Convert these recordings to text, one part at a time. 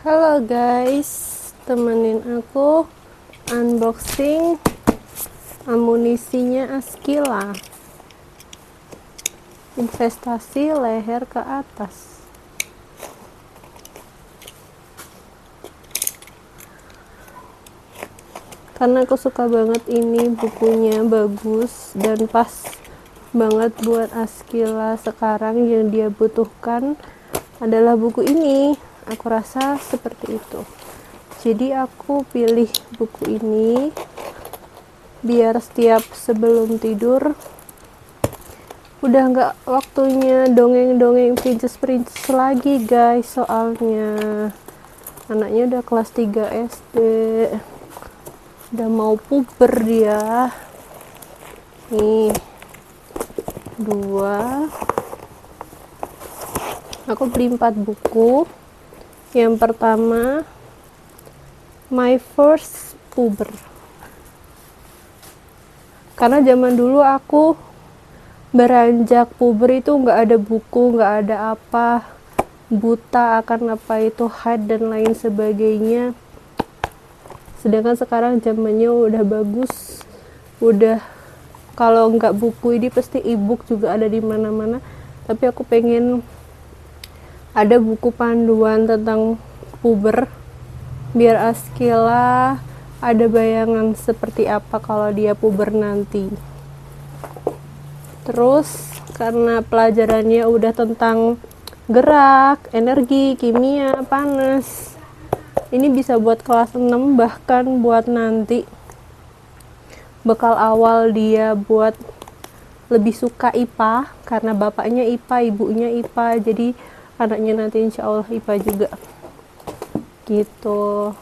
Halo guys, temenin aku unboxing amunisinya Askila. Investasi leher ke atas. Karena aku suka banget ini, bukunya bagus dan pas banget buat Askila sekarang. Yang dia butuhkan adalah buku ini. Aku rasa seperti itu. Jadi aku pilih buku ini biar setiap sebelum tidur udah nggak waktunya dongeng-dongeng princess lagi guys, soalnya anaknya udah kelas 3 SD, udah mau puber dia. Nih, aku beli 4 buku. Yang pertama, My First Puber. Karena zaman dulu aku beranjak puber itu nggak ada buku, nggak ada apa, buta akan apa itu haid dan lain sebagainya. Sedangkan sekarang zamannya udah bagus, udah kalau nggak buku ini pasti ebook juga ada di mana-mana. Tapi aku pengen ada buku panduan tentang puber biar Askila ada bayangan seperti apa kalau dia puber nanti. Terus karena pelajarannya udah tentang gerak, energi, kimia, panas, ini bisa buat kelas 6, bahkan buat nanti bekal awal dia buat lebih suka IPA karena bapaknya IPA, ibunya IPA, jadi anaknya nanti insya Allah IPA juga gitu.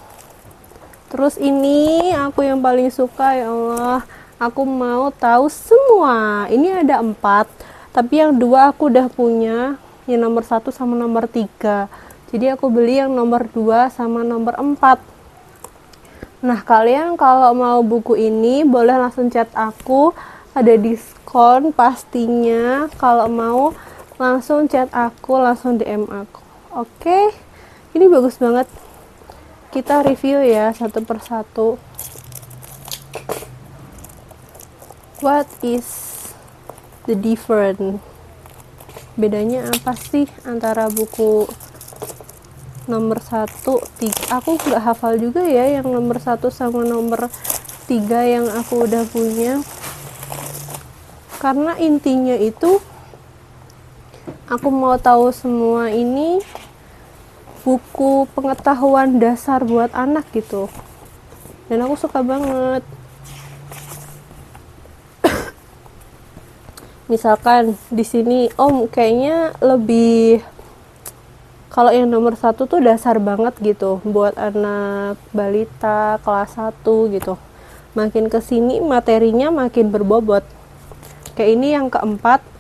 Terus ini aku yang paling suka, ya Allah, aku mau tahu semua. Ini ada 4, tapi yang 2 aku udah punya, yang nomor 1 sama nomor 3. Jadi aku beli yang nomor 2 sama nomor 4. Nah, kalian kalau mau buku ini boleh langsung chat aku, ada diskon pastinya. Kalau mau langsung chat aku, langsung DM aku. Oke, ini bagus banget. Kita review ya satu persatu. What is the difference? Bedanya apa sih antara buku nomor 1, 3? Aku nggak hafal juga ya yang nomor 1 sama nomor 3 yang aku udah punya. Karena intinya itu aku mau tahu semua ini buku pengetahuan dasar buat anak gitu. Dan aku suka banget. Misalkan di sini, kayaknya lebih, kalau yang nomor 1 tuh dasar banget gitu buat anak balita kelas 1 gitu. Makin kesini materinya makin berbobot. Kayak ini yang keempat.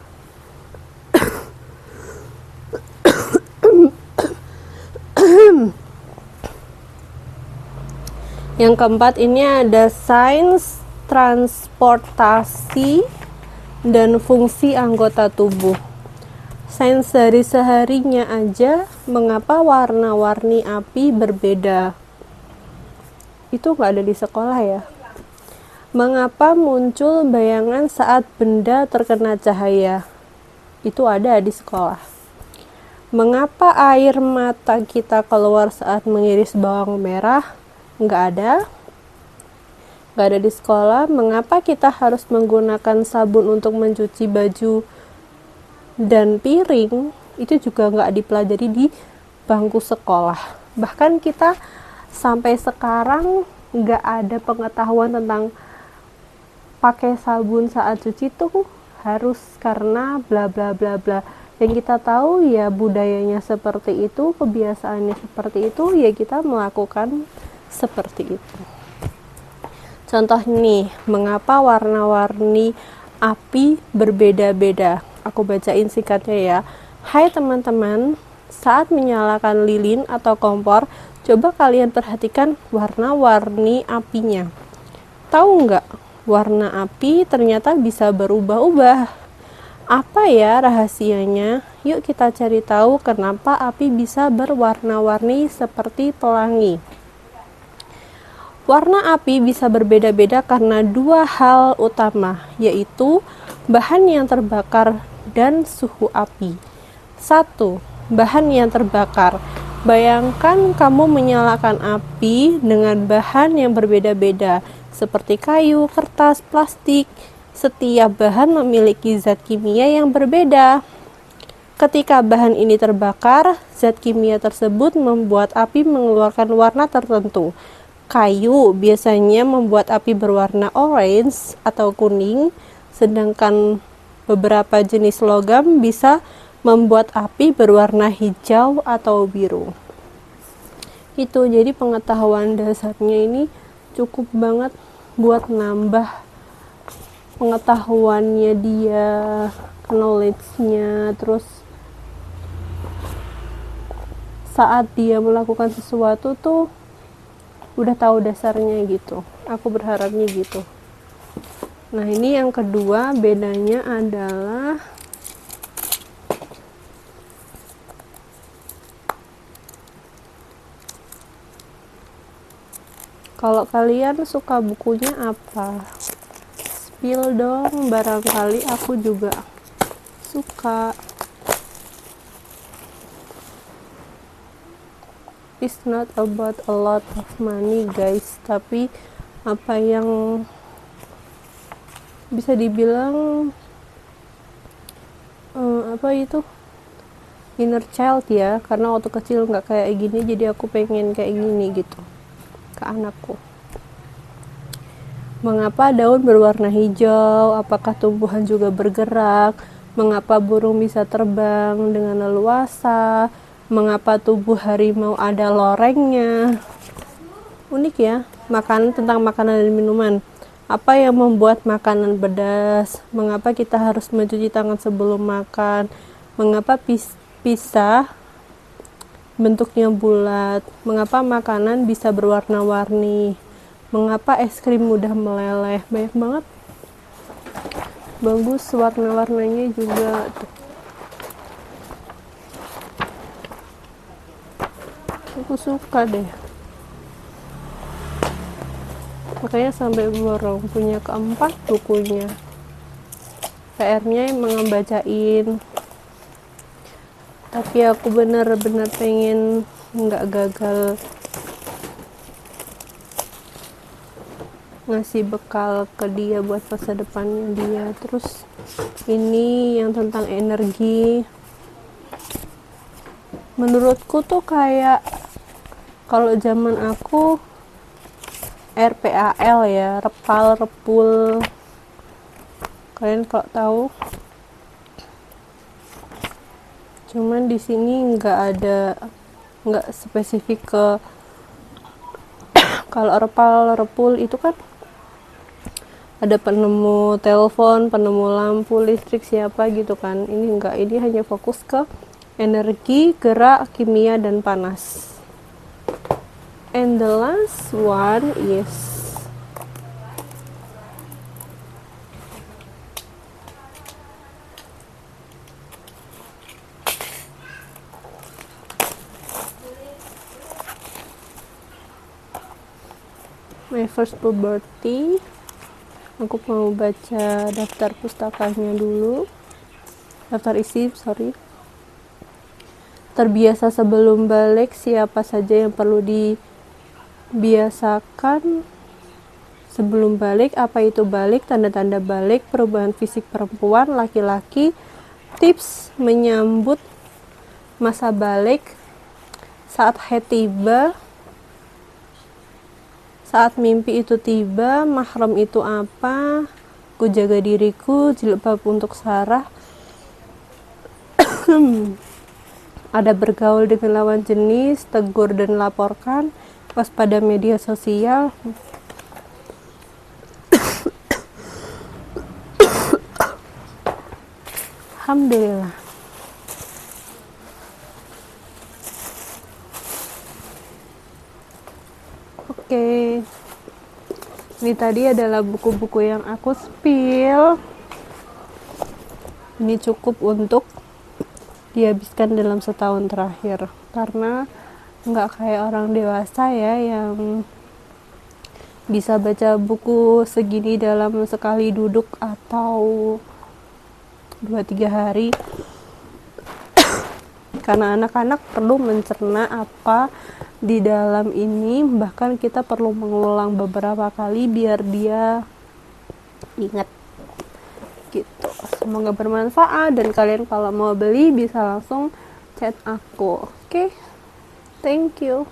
Yang keempat ini ada sains transportasi dan fungsi anggota tubuh. Sains dari seharinya aja, mengapa warna-warni api berbeda? Itu nggak ada di sekolah ya. Mengapa muncul bayangan saat benda terkena cahaya? Itu ada di sekolah. Mengapa air mata kita keluar saat mengiris bawang merah? Nggak ada di sekolah. Mengapa kita harus menggunakan sabun untuk mencuci baju dan piring? Itu juga nggak dipelajari di bangku sekolah. Bahkan kita sampai sekarang nggak ada pengetahuan tentang pakai sabun saat cuci tuh harus karena bla bla bla bla. Yang kita tahu ya budayanya seperti itu, kebiasaannya seperti itu, ya kita melakukan seperti itu. Contoh nih, mengapa warna-warni api berbeda-beda? Aku bacain singkatnya ya. Hai teman-teman, saat menyalakan lilin atau kompor, coba kalian perhatikan warna-warni apinya. Tahu nggak, warna api ternyata bisa berubah-ubah. Apa ya rahasianya? Yuk kita cari tahu kenapa api bisa berwarna-warni seperti pelangi. Warna api bisa berbeda-beda karena dua hal utama, yaitu bahan yang terbakar dan suhu api. 1. Bahan yang terbakar. Bayangkan kamu menyalakan api dengan bahan yang berbeda-beda, seperti kayu, kertas, plastik. Setiap bahan memiliki zat kimia yang berbeda. Ketika bahan ini terbakar, zat kimia tersebut membuat api mengeluarkan warna tertentu. Kayu biasanya membuat api berwarna orange atau kuning, sedangkan beberapa jenis logam bisa membuat api berwarna hijau atau biru. Itu jadi pengetahuan dasarnya ini cukup banget buat nambah pengetahuannya dia, knowledge-nya. Terus saat dia melakukan sesuatu tuh udah tahu dasarnya gitu. Aku berharapnya gitu. Nah, ini yang kedua, bedanya adalah kalau kalian suka bukunya apa? Spill dong, barangkali aku juga suka. It's not about a lot of money guys, tapi apa yang bisa dibilang apa itu inner child ya, karena waktu kecil nggak kayak gini, jadi aku pengen kayak gini gitu ke anakku. Mengapa daun berwarna hijau? Apakah tumbuhan juga bergerak? Mengapa burung bisa terbang dengan leluasa? Mengapa tubuh harimau ada lorengnya? Unik ya, tentang makanan dan minuman. Apa yang membuat makanan pedas? Mengapa kita harus mencuci tangan sebelum makan? Mengapa pisah bentuknya bulat? Mengapa makanan bisa berwarna-warni? Mengapa es krim mudah meleleh? Banyak banget. Bagus warna-warnanya juga tuh. Aku suka deh. Makanya sampai borong, punya keempat bukunya. PR-nya emang ngebacain. Tapi aku bener-bener pengen nggak gagal ngasih bekal ke dia buat masa depannya dia. Terus ini yang tentang energi. Menurutku tuh kayak kalau zaman aku RPAL ya, repal, repul. Kalian kalau tahu. Cuman di sini nggak spesifik ke kalau repal, repul itu kan ada penemu telepon, penemu lampu, listrik siapa gitu kan. Ini enggak, ini hanya fokus ke energi, gerak, kimia, dan panas. And the last one is my first puberty. Aku mau baca daftar pustakanya dulu. Daftar isi, sorry. Terbiasa sebelum balik, siapa saja yang perlu dibiasakan sebelum balik? Apa itu balik? Tanda-tanda balik, perubahan fisik perempuan, laki-laki, tips menyambut masa balik, saat haid tiba, saat mimpi itu tiba, mahram itu apa, ku jaga diriku, jilbab untuk Sarah. Ada bergaul dengan lawan jenis, tegur dan laporkan, waspada media sosial. Alhamdulillah. Oke. Ini tadi adalah buku-buku yang aku spill. Ini cukup untuk dihabiskan dalam setahun terakhir, karena nggak kayak orang dewasa ya yang bisa baca buku segini dalam sekali duduk atau 2-3 hari. Karena anak-anak perlu mencerna apa di dalam ini, bahkan kita perlu mengulang beberapa kali biar dia ingat gitu. Semoga bermanfaat, dan kalian kalau mau beli bisa langsung chat aku. Oke? Thank you.